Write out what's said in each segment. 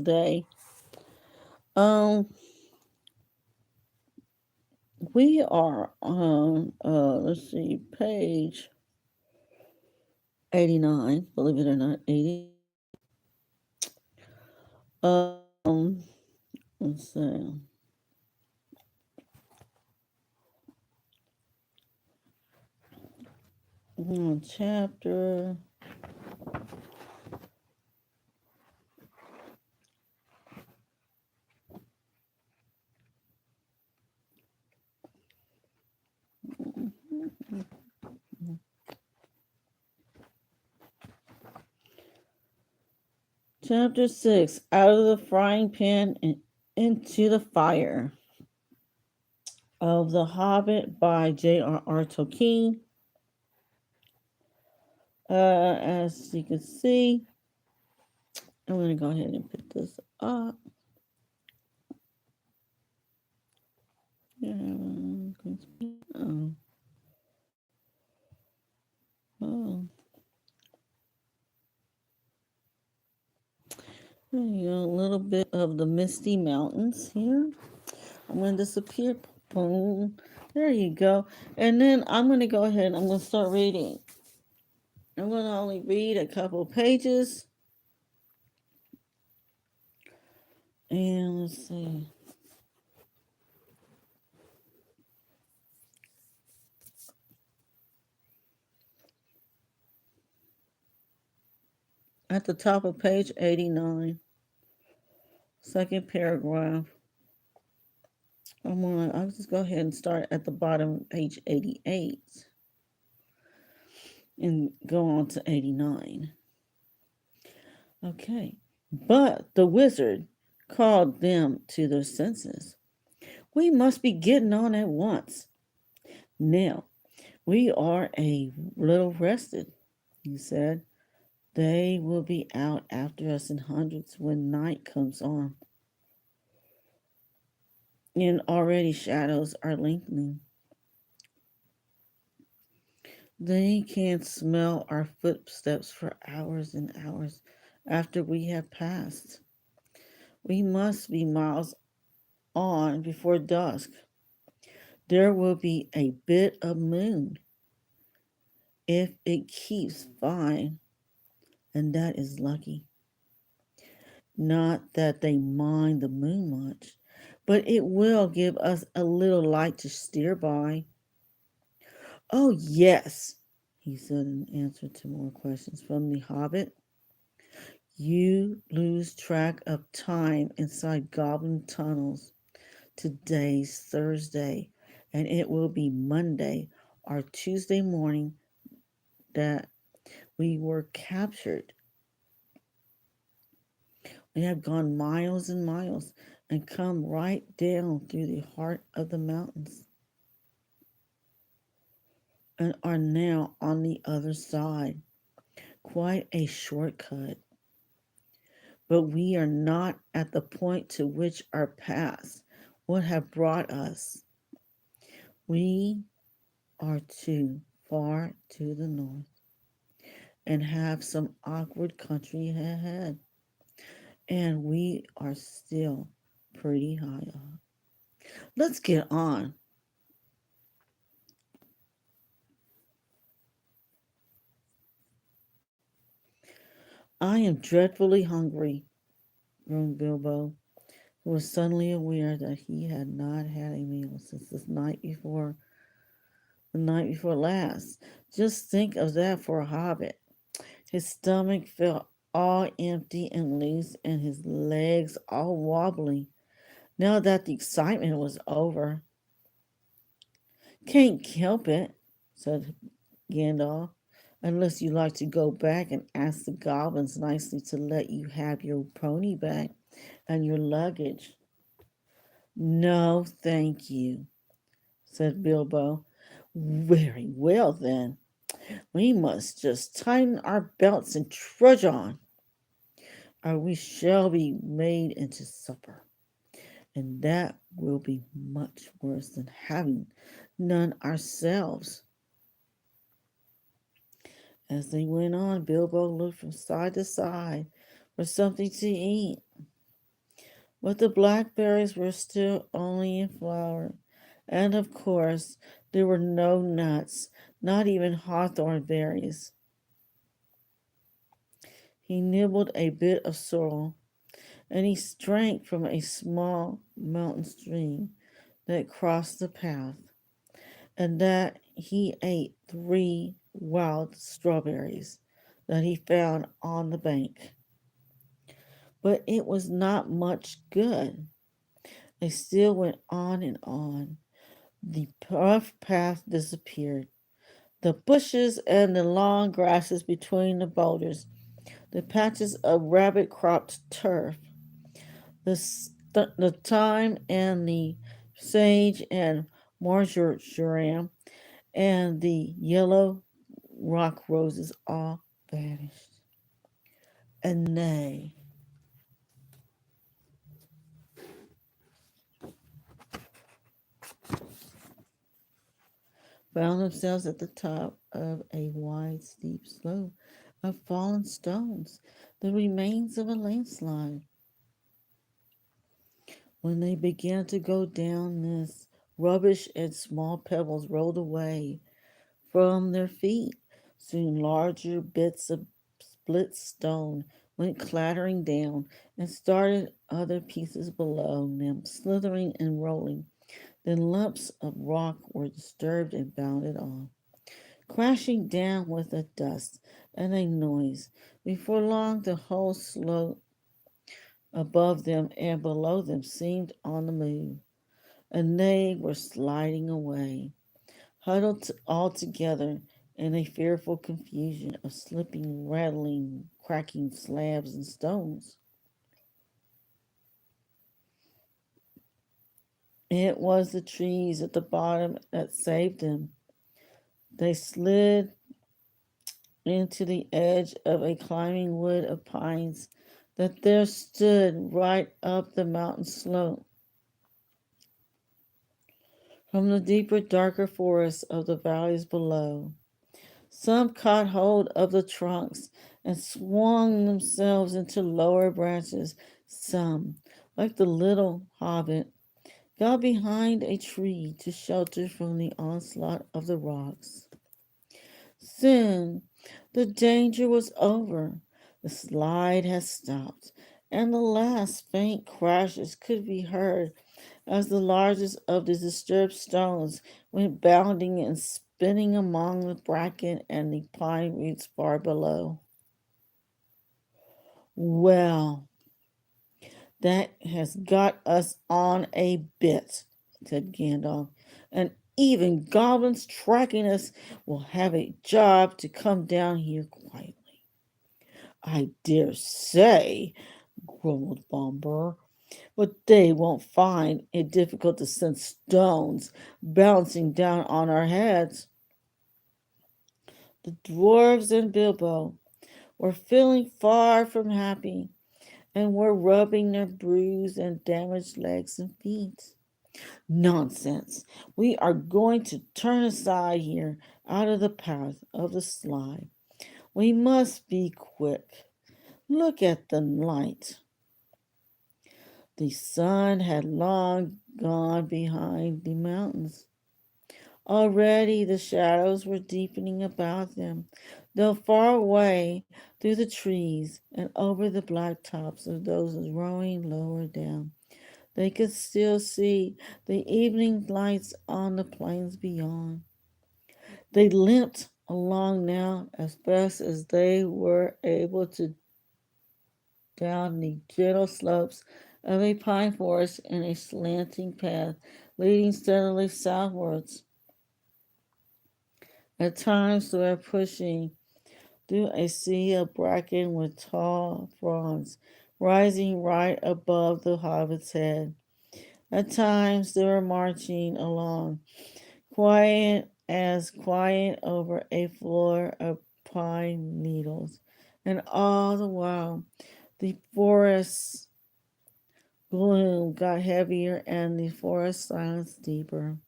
today. We are on let's see, page 89, believe it or not, 89. Um let's see. Chapter Chapter 6, Out of the Frying Pan and Into the Fire, of The Hobbit by JRR Tolkien. As you can see, I'm going to go ahead and put this up. Oh. Oh. There you go, a little bit of the Misty Mountains here. I'm going to disappear. Boom. There you go. And then I'm going to go ahead and I'm going to start reading. I'm going to only read a couple pages. And let's see. At the top of page 89, second paragraph. I'll just go ahead and start at the bottom of page 88 and go on to 89. Okay. But the wizard called them to their senses. We must be getting on at once. Now, we are a little rested, he said. They will be out after us in hundreds when night comes on. And already shadows are lengthening. They can smell our footsteps for hours and hours after we have passed. We must be miles on before dusk. There will be a bit of moon if it keeps fine, and that is lucky. Not that they mind the moon much, but it will give us a little light to steer by. Oh, yes, he said in answer to more questions from the Hobbit. You lose track of time inside goblin tunnels. Today's Thursday, and it will be Monday or Tuesday morning that we were captured. We have gone miles and miles and come right down through the heart of the mountains and are now on the other side. Quite a shortcut. But we are not at the point to which our paths would have brought us. We are too far to the north and have some awkward country ahead. And we are still pretty high up. Let's get on. I am dreadfully hungry, groaned Bilbo, who was suddenly aware that he had not had a meal since the night before last. Just think of that for a hobbit. His stomach felt all empty and loose, and his legs all wobbly, now that the excitement was over. Can't help it, said Gandalf, unless you like to go back and ask the goblins nicely to let you have your pony back and your luggage. No, thank you, said Bilbo. Very well, then. We must just tighten our belts and trudge on, or we shall be made into supper, and that will be much worse than having none ourselves. As they went on, Bilbo looked from side to side for something to eat. But the blackberries were still only in flower. And of course, there were no nuts, not even hawthorn berries. He nibbled a bit of sorrel, and he drank from a small mountain stream that crossed the path, and that he ate 3 wild strawberries that he found on the bank. But it was not much good. They still went on and on. The rough path disappeared. The bushes and the long grasses between the boulders, the patches of rabbit cropped turf, the thyme and the sage and marjoram and the yellow rock roses all vanished. And they found themselves at the top of a wide, steep slope of fallen stones, the remains of a landslide. When they began to go down this, rubbish and small pebbles rolled away from their feet. Soon larger bits of split stone went clattering down and started other pieces below them, slithering and rolling. Then lumps of rock were disturbed and bounded off, crashing down with a dust and a noise. Before long, the whole slope above them and below them seemed on the move, and they were sliding away, huddled all together in a fearful confusion of slipping, rattling, cracking slabs and stones. It was the trees at the bottom that saved them. They slid into the edge of a climbing wood of pines that there stood right up the mountain slope. From the deeper, darker forests of the valleys below, some caught hold of the trunks and swung themselves into lower branches. Some, like the little Hobbit, got behind a tree to shelter from the onslaught of the rocks. Soon the danger was over. The slide had stopped, and the last faint crashes could be heard as the largest of the disturbed stones went bounding and spinning among the bracken and the pine roots far below. Well, that has got us on a bit, said Gandalf, and even goblins tracking us will have a job to come down here quietly. I dare say, grumbled Bomber, but they won't find it difficult to send stones bouncing down on our heads. The dwarves and Bilbo were feeling far from happy and were rubbing their bruised and damaged legs and feet. Nonsense! We are going to turn aside here out of the path of the slide. We must be quick. Look at the light. The sun had long gone behind the mountains. Already the shadows were deepening about them, though far away through the trees and over the black tops of those growing lower down. They could still see the evening lights on the plains beyond. They limped along now as fast as they were able to down the gentle slopes of a pine forest in a slanting path leading steadily southwards. At times they were pushing through a sea of bracken with tall fronds rising right above the hobbit's head. At times they were marching along, quiet over a floor of pine needles, and all the while the forest gloom got heavier and the forest silence deeper.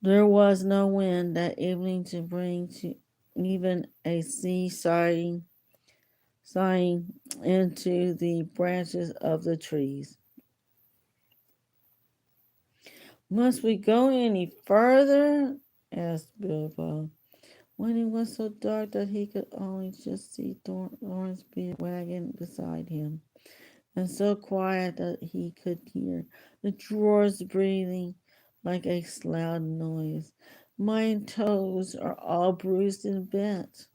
There was no wind that evening to bring to even a sea sighing sighing into the branches of the trees. Must we go any further? Asked Bilbo, when it was so dark that he could only just see Thorin's big wagon beside him, and so quiet that he could hear the drawers breathing like a loud noise. My toes are all bruised and bent.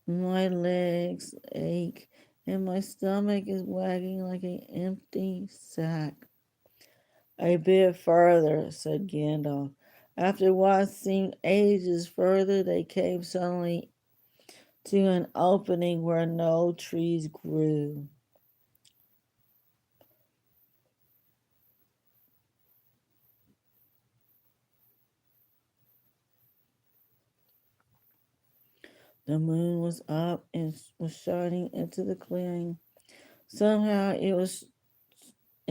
My legs ache, and my stomach is wagging like an empty sack. A bit further, said Gandalf. After what seemed ages further, they came suddenly to an opening where no trees grew. The moon was up and was shining into the clearing. Somehow it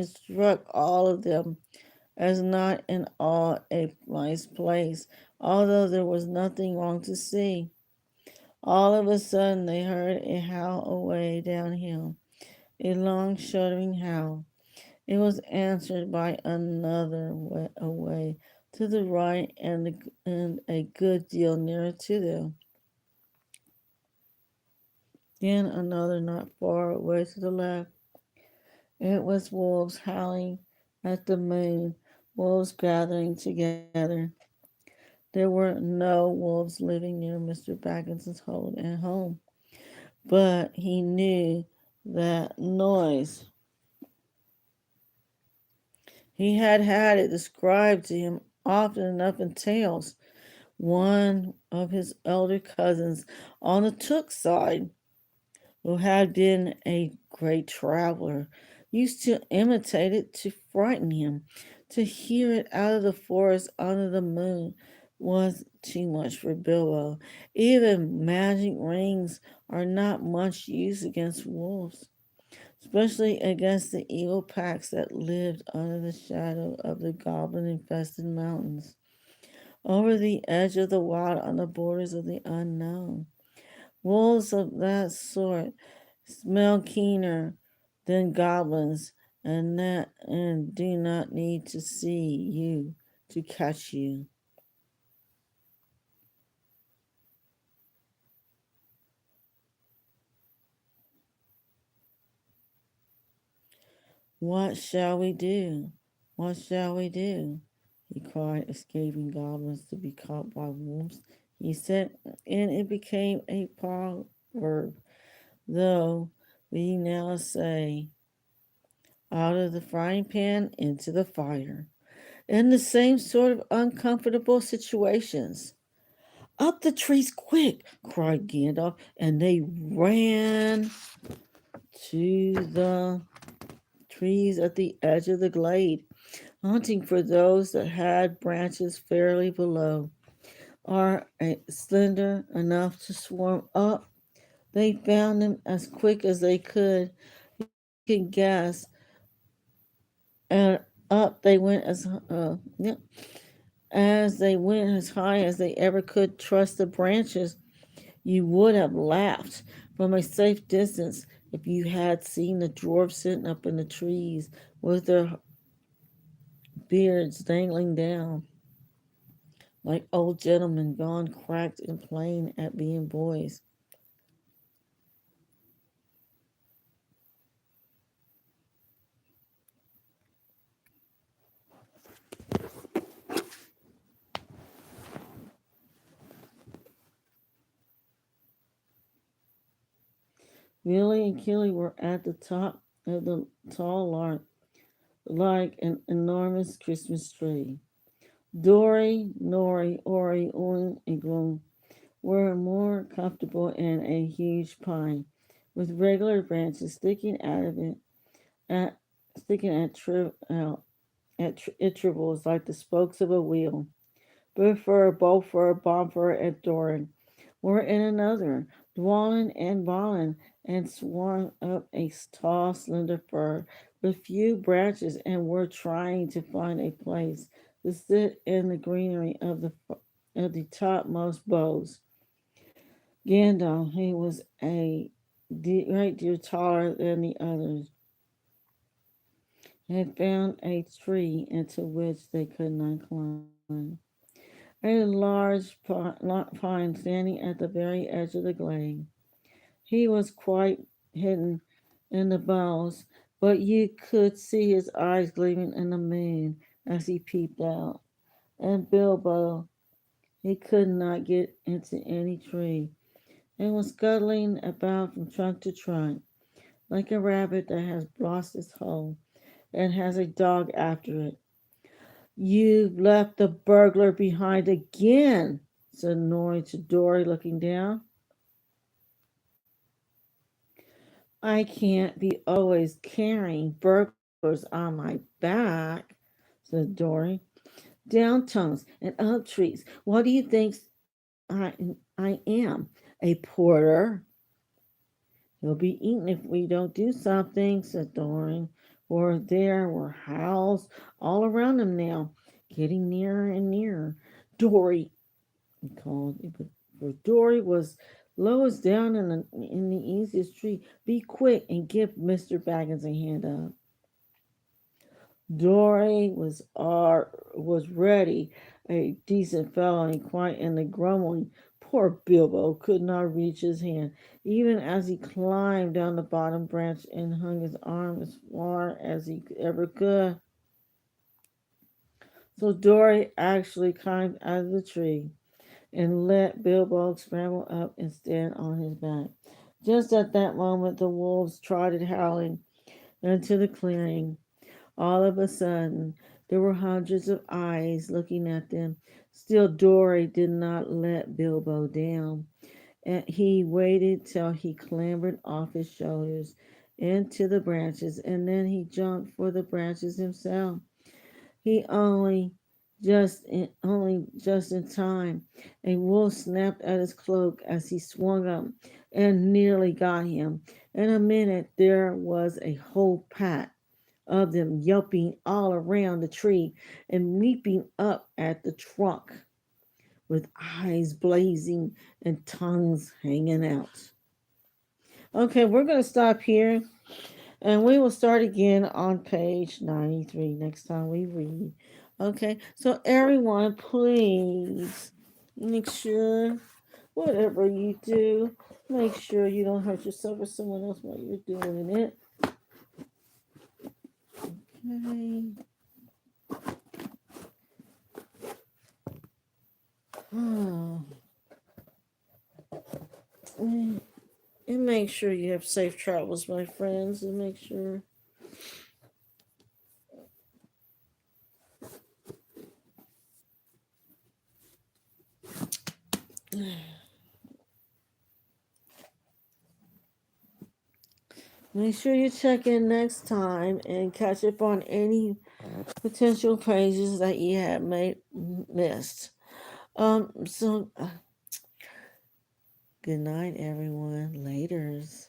struck all of them as not in all a nice place, although there was nothing wrong to see. All of a sudden they heard a howl away downhill, a long shuddering howl. It was answered by another away to the right and a good deal nearer to them. Then another not far away to the left. It was wolves howling at the moon, wolves gathering together. There were no wolves living near Mr. Baggins's hold at home, but he knew that noise. He had had it described to him often enough in tales. One of his elder cousins on the Took side, who had been a great traveler, used to imitate it to frighten him. To hear it out of the forest under the moon was too much for Bilbo. Even magic rings are not much use against wolves, especially against the evil packs that lived under the shadow of the goblin-infested mountains, over the edge of the wild on the borders of the unknown. Wolves of that sort smell keener than goblins and do not need to see you to catch you. What shall we do? What shall we do? He cried, escaping goblins to be caught by wolves. He said, and it became a proverb, though we now say, out of the frying pan into the fire. In the same sort of uncomfortable situations. Up the trees quick, cried Gandalf, and they ran to the trees at the edge of the glade, hunting for those that had branches fairly below, or slender enough to swarm up. They found them as quick as they could. You can guess, and up they went yep, as they went as high as they ever could trust the branches. You would have laughed from a safe distance if you had seen the dwarfs sitting up in the trees with their beards dangling down like old gentlemen gone cracked and plain at being boys. Billy and Killy were at the top of the tall lark like an enormous Christmas tree. Dory, Nori, Ori, Oin, and Gloom were more comfortable in a huge pine, with regular branches sticking out of it, at, sticking at intervals like the spokes of a wheel. Bufur, Beaufort, Bomfur, and Doran were in another, Dwalin and Balin, and swarmed up a tall, slender fir with few branches and were trying to find a place to sit in the greenery of the topmost boughs. Gandalf, he was a right deer taller than the others, had found a tree into which they could not climb. A large pine standing at the very edge of the glade. He was quite hidden in the boughs, but you could see his eyes gleaming in the moon as he peeped out. And Bilbo, he could not get into any tree, and was scuttling about from trunk to trunk, like a rabbit that has lost its hole and has a dog after it. "You've left the burglar behind again," said Nori to Dory, looking down. "I can't be always carrying burglars on my back," said Dory. "Down tongues and up trees. What do you think I, I am? A porter?" "He'll be eaten if we don't do something," said Dory. For there were howls all around them now, getting nearer and nearer. "Dory!" he called. For Dory was lowest down in the easiest tree. "Be quick and give Mr. Baggins a hand up." Dory was ready, a decent fellow, and quiet in the grumbling. Poor Bilbo could not reach his hand, even as he climbed down the bottom branch and hung his arm as far as he ever could. So Dory actually climbed out of the tree and let Bilbo scramble up and stand on his back. Just at that moment, the wolves trotted howling into the clearing. All of a sudden, there were hundreds of eyes looking at them. Still, Dory did not let Bilbo down. And he waited till he clambered off his shoulders into the branches, and then he jumped for the branches himself. He only just in time. A wolf snapped at his cloak as he swung up and nearly got him. In a minute, there was a whole pack of them yelping all around the tree and leaping up at the trunk with eyes blazing and tongues hanging out. Okay, we're going to stop here and we will start again on page 93 next time we read. Okay, so everyone, please make sure whatever you do, make sure you don't hurt yourself or someone else while you're doing it. Okay. Oh. And make sure you have safe travels, my friends, and make sure you check in next time and catch up on any potential pages that you have missed. So good night, everyone. Laters.